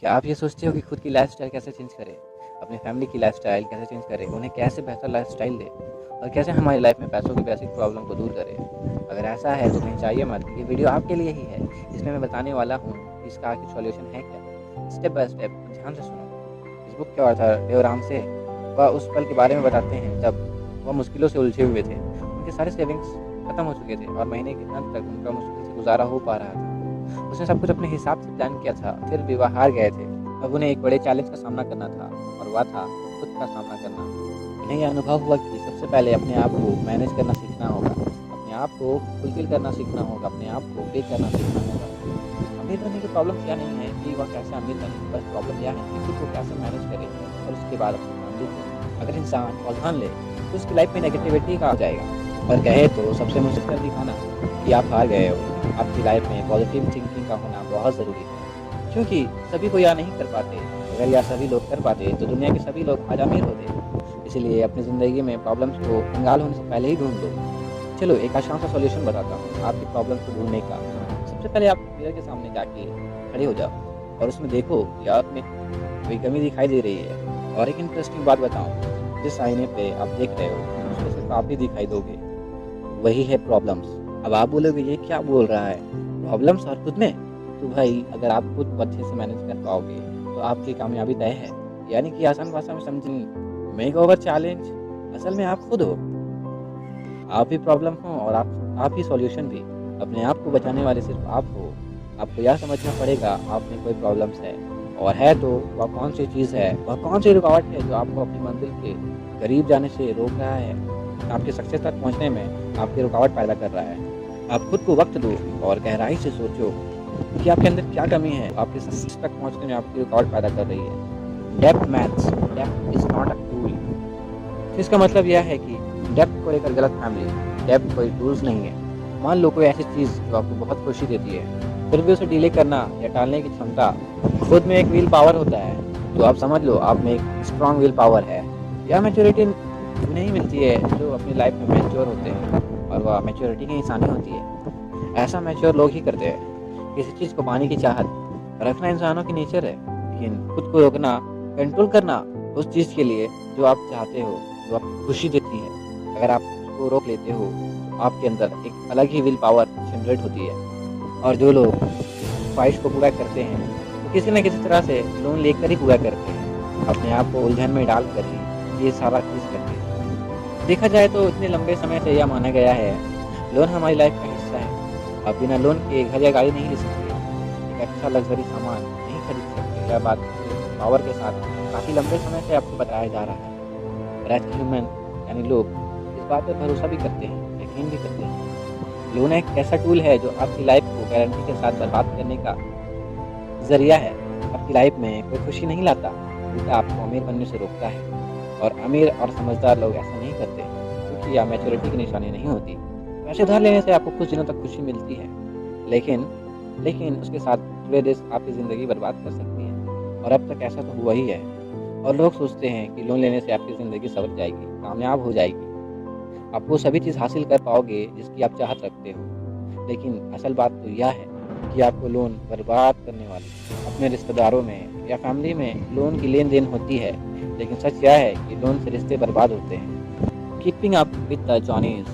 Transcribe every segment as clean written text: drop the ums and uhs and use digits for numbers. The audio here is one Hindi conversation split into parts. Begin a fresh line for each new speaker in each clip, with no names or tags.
क्या आप ये सोचते हो कि खुद की लाइफ़स्टाइल कैसे चेंज करें? अपनी फैमिली की लाइफ़स्टाइल कैसे चेंज करें? उन्हें कैसे बेहतर लाइफ़स्टाइल दें? और कैसे हमारी लाइफ़ में पैसों की बेसिक प्रॉब्लम को दूर करें? अगर ऐसा है तो कहीं जाइए मत, ये वीडियो आपके लिए ही है। इसमें मैं बताने वाला हूँ कि इसका आखिर सॉल्यूशन है क्या? स्टेप बाय स्टेप ध्यान से सुनो। इस बुक के ऑथर देवराम से वह उस पल के बारे में बताते हैं जब वह मुश्किलों से उलझे हुए थे। उनके सारे सेविंग्स खत्म हो चुके थे और महीने के अंत तक उनका मुश्किल से गुज़ारा हो पा रहा था। उसने सब कुछ अपने हिसाब से प्लान किया था, फिर भी वह हार गए थे। अब उन्हें एक बड़े चैलेंज का सामना करना था और वह था खुद का सामना करना। उन्हें यह अनुभव हुआ कि सबसे पहले अपने आप को मैनेज करना सीखना होगा, अपने आप को फुलफिल करना सीखना होगा, अपने आप को पे करना सीखना होगा। अमीर बनने की प्रॉब्लम क्या नहीं है कि वह कैसे अमीर बने, बस प्रॉब्लम यह है कि खुद को कैसे मैनेज करे और उसके बाद अपनी फैमिली को। अगर इंसान अवधान ले तो उसकी लाइफ में नेगेटिविटी का आ जाएगा और कहे तो सबसे मुश्किल कर दिखाना कि आप हार गए हो। आपकी लाइफ में पॉजिटिव थिंकिंग का होना बहुत ज़रूरी है, क्योंकि सभी को यह नहीं कर पाते। अगर यह सभी लोग कर पाते तो दुनिया के सभी लोग आज अमीर होते। इसलिए अपनी ज़िंदगी में प्रॉब्लम्स को कंगाल होने से पहले ही ढूंढ लो। चलो एक आसान सा सॉल्यूशन बताता हूँ आपकी प्रॉब्लम को ढूंढने का। सबसे पहले आप मिरर के सामने जाके खड़े हो जाओ और उसमें देखो कि आप में कोई कमी दिखाई दे रही है। और एक इंटरेस्टिंग बात बताऊँ, जिस आईने पे आप देख रहे हो उसमें सिर्फ आप ही दिखाई दोगे, वही है प्रॉब्लम्स। अब आप बोलोगे ये क्या बोल रहा है, प्रॉब्लम्स और खुद में? तो भाई अगर आप खुद को अच्छे से मैनेज कर पाओगे तो आपकी कामयाबी तय है। यानी कि आसान भाषा में समझें, मेक ओवर चैलेंज असल में आप खुद हो। आप ही प्रॉब्लम हो और आप ही सॉल्यूशन भी। अपने आप को बचाने वाले सिर्फ आप हो। आपको यह समझना पड़ेगा आप में कोई प्रॉब्लम्स है, और है तो वह कौन सी चीज़ है, वह कौन सी रुकावट है जो आपको अपनी मंजिल के करीब जाने से रोक रहा है, आपके सक्सेस तक पहुंचने में आपकी रुकावट पैदा कर रहा है। आप खुद को वक्त दो और गहराई से सोचो कि आपके अंदर क्या कमी है आपके सक्सेस तक पहुंचने में आपकी रुकावट पैदा कर रही है। Depth maths, depth is not a tool. इसका मतलब यह है कि डेप्थ को लेकर गलत फैमिली, डेप्थ कोई टूल्स नहीं है। मान लो कोई ऐसी चीज़ जो आपको बहुत खुशी देती है, फिर भी उसे डिले करना या टालने की क्षमता खुद में एक व्हील पावर होता है। तो आप समझ लो आप में एक स्ट्रॉन्ग व्हील पावर है। यह मैच्योरिटी नहीं मिलती है जो अपनी लाइफ में मैच्योर होते हैं, और वह मैच्योरिटी की निशानी होती है। ऐसा मैच्योर लोग ही करते हैं। किसी चीज़ को पाने की चाहत रखना इंसानों की नेचर है, लेकिन खुद को रोकना, कंट्रोल करना उस चीज़ के लिए जो आप चाहते हो, जो आपको खुशी देती है, अगर आप उसको रोक लेते हो तो आपके अंदर एक अलग ही विल पावर जनरेट होती है। और जो लोग ख्वाहिश को पूरा करते हैं वो किसी न किसी तरह से लोन लेकर ही पूरा करते हैं, अपने आप को उलझन में डाल कर ही ये सारा चीज़ करते हैं। देखा जाए तो इतने लंबे समय से यह माना गया है लोन हमारी लाइफ का हिस्सा है। आप बिना लोन के घर या गाड़ी नहीं ले सकते, एक अच्छा लग्जरी सामान नहीं खरीद सकते। यह बात पावर के साथ काफ़ी लंबे समय से आपको बताया जा रहा है। और आज के ह्यूमन यानी लोग इस बात पर भरोसा भी करते हैं, यकीन भी करते हैं। लोन एक ऐसा टूल है जो आपकी लाइफ को गारंटी के साथ बर्बाद करने का जरिया है। आपकी लाइफ में कोई खुशी नहीं लाता, उल्टा आपको अमीर बनने से रोकता है। और अमीर और समझदार लोग ऐसा नहीं करते, क्योंकि यह मैच्योरिटी की निशानी नहीं होती। पैसे उधार लेने से आपको कुछ दिनों तक खुशी मिलती है, लेकिन उसके साथ जुड़े रिस्क आपकी ज़िंदगी बर्बाद कर सकती है। और अब तक ऐसा तो हुआ ही है। और लोग सोचते हैं कि लोन लेने से आपकी ज़िंदगी संवर जाएगी, कामयाब हो जाएगी, आप वो सभी चीज़ हासिल कर पाओगे जिसकी आप चाहत रखते हो। लेकिन असल बात तो यह है कि आपको लोन बर्बाद करने वाले अपने रिश्तेदारों में या फैमिली में लोन की लेन देन होती है। लेकिन सच यह है कि लोन से रिश्ते बर्बाद होते हैं। Keeping up with the Johnny's,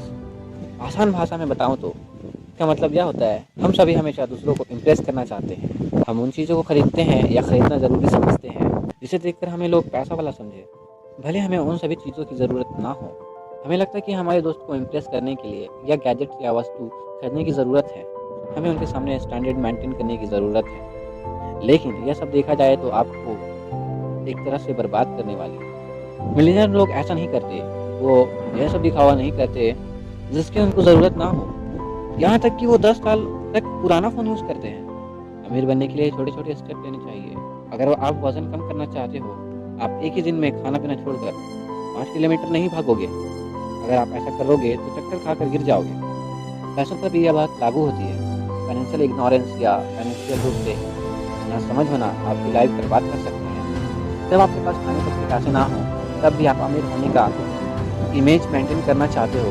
आसान भाषा में बताऊं तो इसका मतलब यह होता है हम सभी हमेशा दूसरों को इम्प्रेस करना चाहते हैं। हम उन चीज़ों को खरीदते हैं या खरीदना ज़रूरी समझते हैं जिसे देखकर हमें लोग पैसा वाला समझे, भले हमें उन सभी चीज़ों की ज़रूरत ना हो। हमें लगता है कि हमारे दोस्त को इम्प्रेस करने के लिए या गैजेट या वस्तु खरीदने की ज़रूरत है, हमें उनके सामने स्टैंडर्ड मेंटेन करने की ज़रूरत है। लेकिन यह सब देखा जाए तो आपको एक तरह से बर्बाद करने वाली। मिलियनर लोग ऐसा नहीं करते, वो यह सब दिखावा नहीं करते जिसकी उनको ज़रूरत ना हो। यहाँ तक कि वो 10 साल तक पुराना फ़ोन यूज़ करते हैं। अमीर बनने के लिए छोटे छोटे स्टेप लेने चाहिए। अगर आप वज़न कम करना चाहते हो, आप एक ही दिन में खाना पीना छोड़कर 5 किलोमीटर नहीं भागोगे। अगर आप ऐसा करोगे तो चक्कर खाकर गिर जाओगे। पैसों पर भी यह बात लागू होती है। फाइनेंशियल इग्नोरेंस या फाइनेंशियल रूप से ना समझ होना आपकी लाइफ बर्बाद कर सकता है। जब आपके पास खाने तक के पैसे ना हो, तब भी आप अमीर होने का इमेज मेंटेन करना चाहते हो,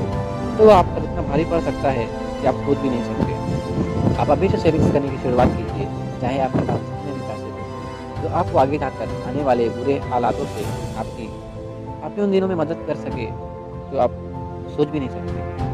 तो आप पर इतना भारी पड़ सकता है कि आप सोच भी नहीं सकते। आप अभी से सेविंग्स करने की शुरुआत कीजिए, चाहे आपके पास जितने भी पैसे हो। जो आपको आगे जाकर आने वाले बुरे हालातों से आपकी आपकी उन दिनों में मदद कर सके, जो आप सोच भी नहीं सकते।